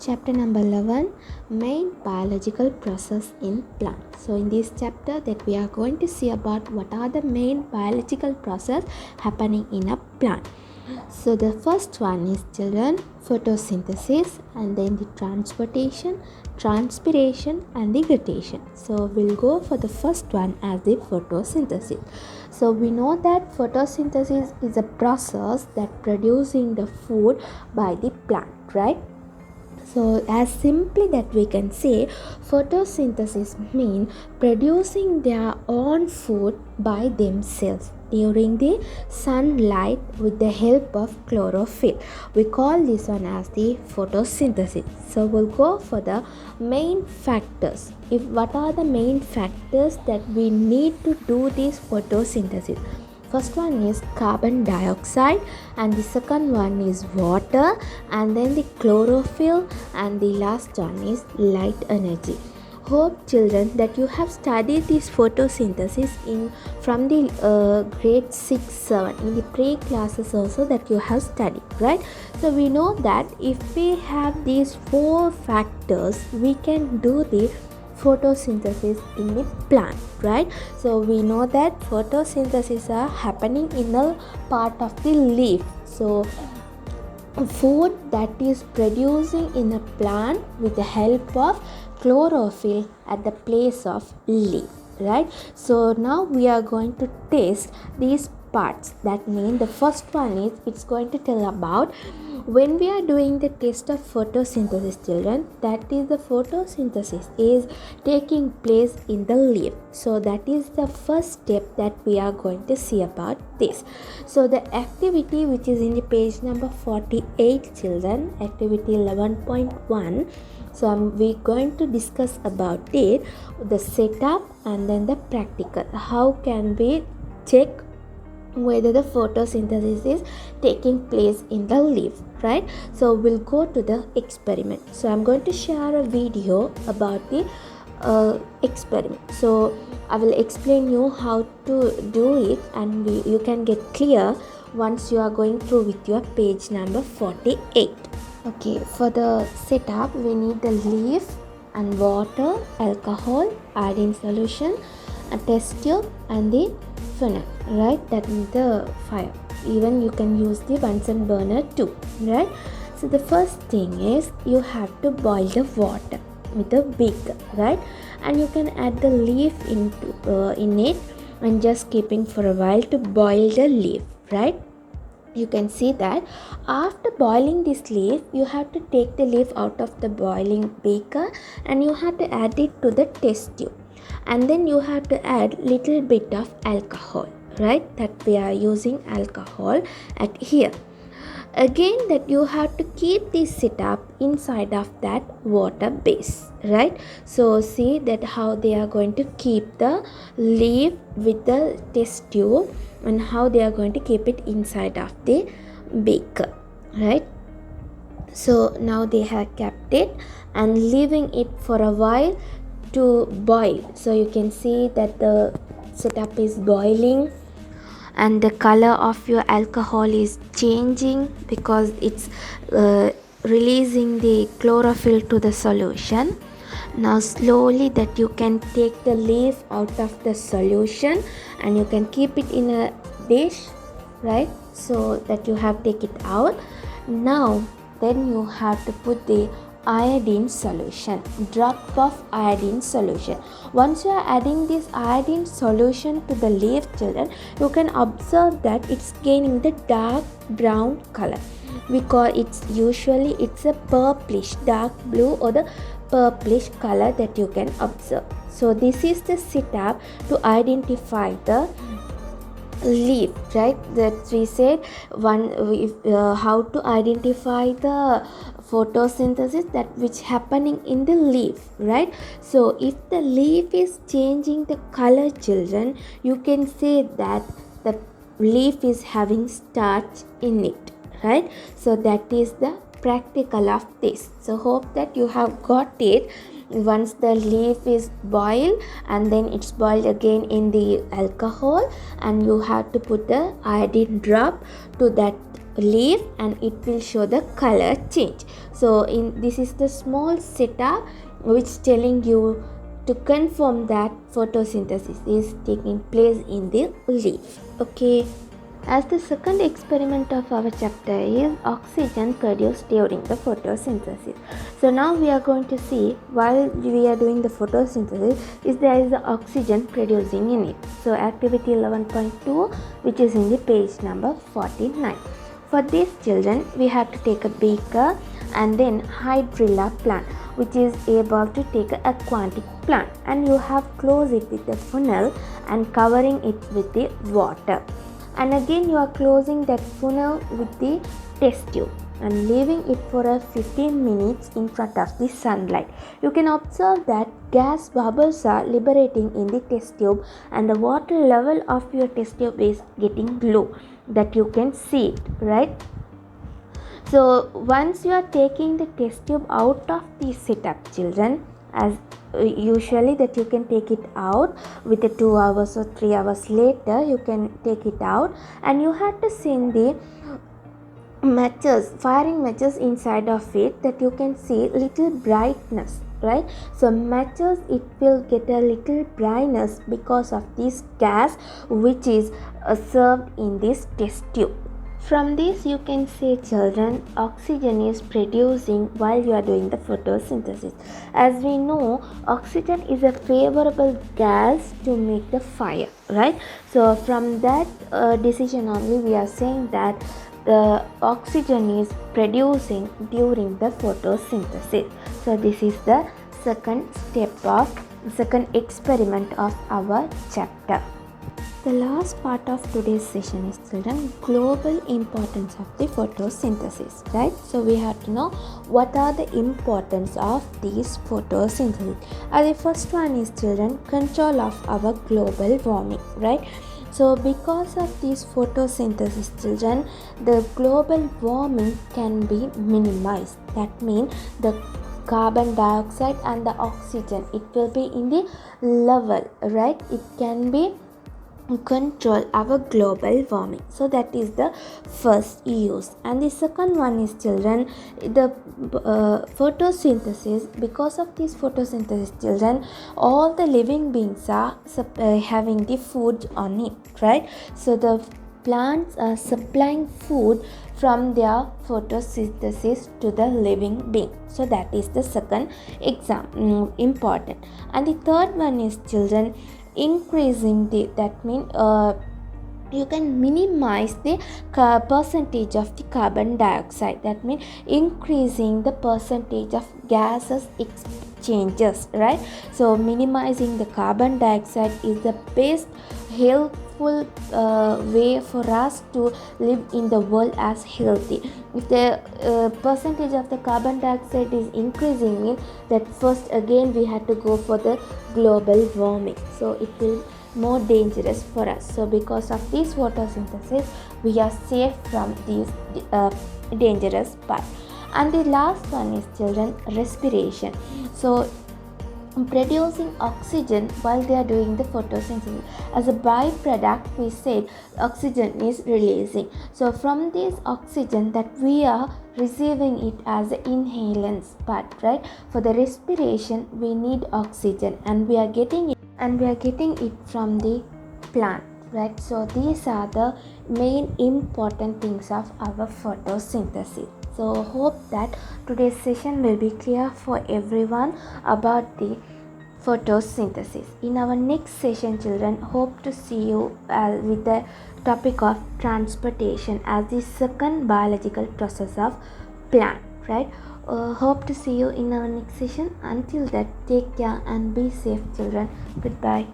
Chapter number 11, main biological process in plant. So in this chapter that we are going to see about what are the main biological process happening in a plant. So the first one is, children, photosynthesis, and then the transportation, transpiration, and the gradation. So we'll go for the first one as the photosynthesis. So we know that photosynthesis is a process that producing the food by the plant, right? So as simply that we can say, photosynthesis means producing their own food by themselves during the sunlight with the help of chlorophyll. We call this one as the photosynthesis. So we'll go for the main factors. What are the main factors that we need to do this photosynthesis? First one is carbon dioxide, and the second one is water, and then the chlorophyll, and the last one is light energy. Hope, children, that you have studied this photosynthesis from the grade 6-7 in the pre-classes also that you have studied, right? So we know that if we have these 4 factors, we can do the photosynthesis in the plant, right? So we know that photosynthesis are happening in a part of the leaf. So food that is producing in a plant with the help of chlorophyll at the place of leaf, right? So now we are going to test these parts. That means the first one is, it's going to tell about when we are doing the test of photosynthesis, children, that is the photosynthesis is taking place in the leaf. So that is the first step that we are going to see about this. So the activity which is in the page number 48, children, activity 11.1. So we're going to discuss about it, the setup and then the practical. How can we check whether the photosynthesis is taking place in the leaf, right? So we'll go to the experiment. So I'm going to share a video about the experiment. So I will explain you how to do it, and you can get clear once you are going through with your page number 48. Okay, for the setup we need the leaf and water, alcohol, iodine solution, a test tube, and the funnel, right? That is the fire. Even you can use the Bunsen burner too, right? So the first thing is, you have to boil the water with a beaker, right? And you can add the leaf into in it and just keeping for a while to boil the leaf, right? You can see that after boiling this leaf, you have to take the leaf out of the boiling beaker and you have to add it to the test tube. And then you have to add little bit of alcohol, right? That we are using alcohol at here. Again, that you have to keep this setup inside of that water base, right? So see that how they are going to keep the leaf with the test tube and how they are going to keep it inside of the beaker, right? So now they have kept it and leaving it for a while to boil. So you can see that the setup is boiling and the color of your alcohol is changing because it's releasing the chlorophyll to the solution. Now slowly that you can take the leaf out of the solution and you can keep it in a dish, right? So that you have take it out. Now then you have to put the iodine solution, drop of iodine solution. Once you are adding this iodine solution to the leaf, children, you can observe that it's gaining the dark brown color. We call it's a purplish, dark blue or the purplish color that you can observe. So this is the setup to identify the leaf, right? That we said how to identify the photosynthesis that which happening in the leaf, right? So if the leaf is changing the color, children, you can say that the leaf is having starch in it, right? So that is the practical of this. So hope that you have got it. Once the leaf is boiled and then it's boiled again in the alcohol and you have to put the iodine drop to that leaf and it will show the color change. So this is the small setup which telling you to confirm that photosynthesis is taking place in the leaf. Okay. As the second experiment of our chapter is oxygen produced during the photosynthesis. So now we are going to see while we are doing the photosynthesis is there is the oxygen producing in it. So activity 11.2, which is in the page number 49. For these children we have to take a beaker and then hydrilla plant, which is able to take an aquatic plant, and you have close it with the funnel and covering it with the water. And again you are closing that funnel with the test tube and leaving it for a 15 minutes in front of the sunlight. You can observe that gas bubbles are liberating in the test tube and the water level of your test tube is getting low, that you can see it, right? So once you are taking the test tube out of the setup, children, as usually that you can take it out with the 2 hours or 3 hours later, you can take it out, and you have to send the matches, firing matches inside of it, that you can see little brightness, right? So matches, it will get a little brightness because of this gas which is served in this test tube. From this you can say, children, oxygen is producing while you are doing the photosynthesis. As we know, oxygen is a favorable gas to make the fire, right? So from that decision only we are saying that the oxygen is producing during the photosynthesis. So this is the second experiment of our chapter. The last part of today's session is, children, global importance of the photosynthesis, right? So we have to know what are the importance of these photosynthesis. The first one is, children, control of our global warming, right? So because of this photosynthesis, children, the global warming can be minimized. That means the carbon dioxide and the oxygen, it will be in the level, right? It can be control our global warming. So that is the first use. And the second one is, children, the photosynthesis. Because of this photosynthesis, children, all the living beings are having the food on it, right? So the plants are supplying food from their photosynthesis to the living being. So that is the second important. And the third one is, children, increasing that means you can minimize the percentage of the carbon dioxide. That means increasing the percentage of gases exchanges, right? So minimizing the carbon dioxide is the best helpful way for us to live in the world as healthy. If the percentage of the carbon dioxide is increasing, means that first again we have to go for the global warming. So it will more dangerous for us. So because of this photosynthesis, we are safe from these dangerous part. And the last one is, children, respiration. So producing oxygen while they are doing the photosynthesis, as a byproduct we said oxygen is releasing. So from this oxygen that we are receiving it as inhalants part, right? For the respiration we need oxygen, and we are getting it from the plant, right? So these are the main important things of our photosynthesis. So hope that today's session will be clear for everyone about the photosynthesis. In our next session, children, hope to see you with the topic of transportation as the second biological process of plant, right? Hope to see you in our next session. Until that, take care and be safe, children. Goodbye.